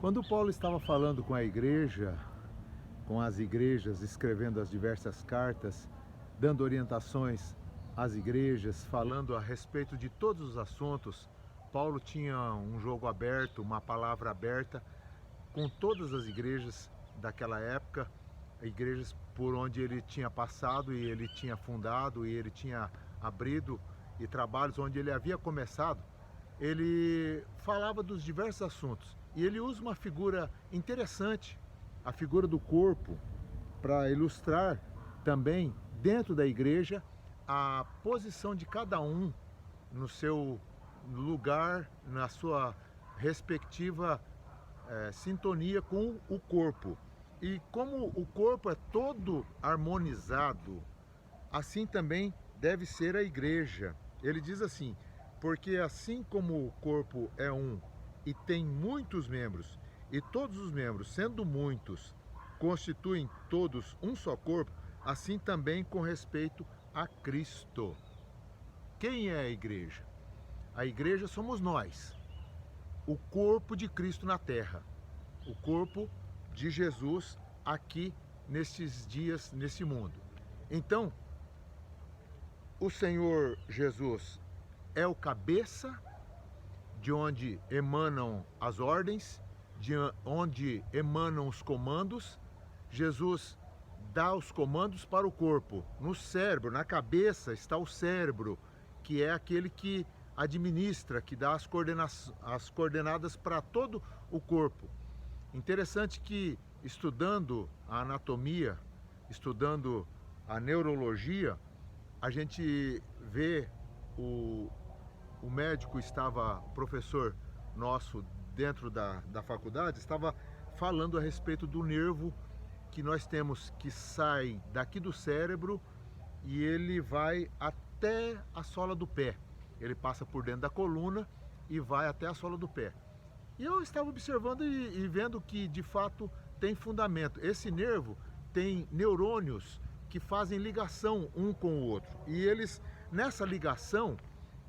Quando Paulo estava falando com a igreja, com as igrejas, escrevendo as diversas cartas, dando orientações às igrejas, falando a respeito de todos os assuntos, Paulo tinha um jogo aberto, uma palavra aberta com todas as igrejas daquela época, igrejas por onde ele tinha passado e ele tinha fundado e ele tinha abrido, e trabalhos onde ele havia começado. Ele falava dos diversos assuntos e ele usa uma figura interessante, a figura do corpo, para ilustrar também dentro da igreja a posição de cada um no seu lugar, na sua respectiva sintonia com o corpo. E como o corpo é todo harmonizado, assim também deve ser a igreja. Ele diz assim: porque assim como o corpo é um e tem muitos membros, e todos os membros, sendo muitos, constituem todos um só corpo, assim também com respeito a Cristo. Quem é a igreja? A igreja somos nós, o corpo de Cristo na terra, o corpo de Jesus aqui nestes dias, nesse mundo. Então, o Senhor Jesus é o cabeça, de onde emanam as ordens, de onde emanam os comandos. Jesus dá os comandos para o corpo. No cérebro, na cabeça, está o cérebro, que é aquele que administra, que dá as coordenadas para todo o corpo. Interessante que, estudando a anatomia, estudando a neurologia, a gente vê o médico estava, professor nosso dentro da faculdade, estava falando a respeito do nervo que nós temos, que sai daqui do cérebro e ele vai até a sola do pé. Ele passa por dentro da coluna e vai até a sola do pé. E eu estava observando e vendo que de fato tem fundamento. Esse nervo tem neurônios que fazem ligação um com o outro. E eles, nessa ligação,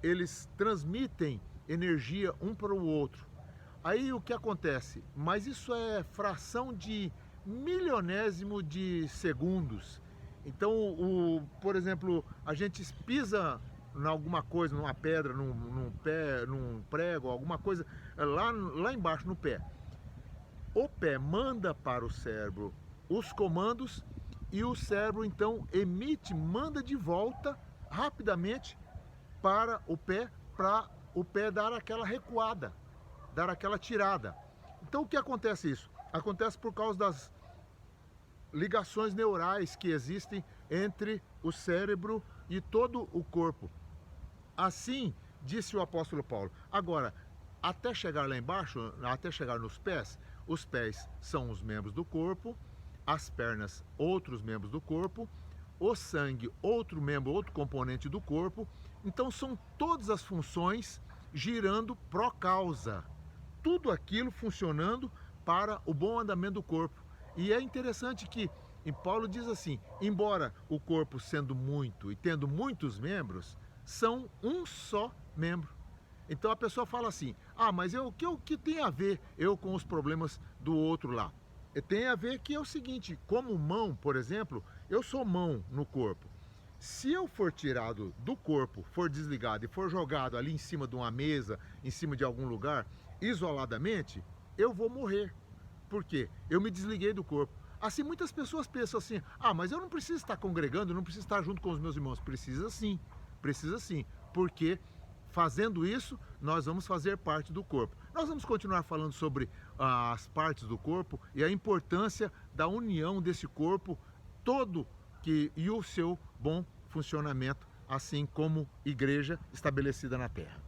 eles transmitem energia um para o outro. Aí o que acontece? Mas isso é fração de milionésimo de segundos. Então, por exemplo, a gente pisa em alguma coisa, numa pedra, num pé, num prego, alguma coisa lá embaixo no pé. O pé manda para o cérebro os comandos e o cérebro então manda de volta rapidamente para o pé dar aquela recuada, dar aquela tirada. Então o que acontece isso? Acontece por causa das ligações neurais que existem entre o cérebro e todo o corpo. Assim disse o apóstolo Paulo. Agora, até chegar lá embaixo, até chegar nos pés, os pés são os membros do corpo, as pernas outros membros do corpo, o sangue outro membro, outro componente do corpo. Então são todas as funções girando pro causa, tudo aquilo funcionando para o bom andamento do corpo. E é interessante que em Paulo diz assim: embora o corpo sendo muito e tendo muitos membros, são um só membro. Então a pessoa fala assim: ah, mas o que tem a ver eu com os problemas do outro lá? Tem a ver que é o seguinte: como mão, por exemplo, eu sou mão no corpo. Se eu for tirado do corpo, for desligado e for jogado ali em cima de uma mesa, em cima de algum lugar, isoladamente, eu vou morrer. Por quê? Eu me desliguei do corpo. Assim, muitas pessoas pensam assim: ah, mas eu não preciso estar congregando, eu não preciso estar junto com os meus irmãos. Precisa sim, porque fazendo isso, nós vamos fazer parte do corpo. Nós vamos continuar falando sobre as partes do corpo e a importância da união desse corpo todo e o seu bom funcionamento, assim como igreja estabelecida na terra.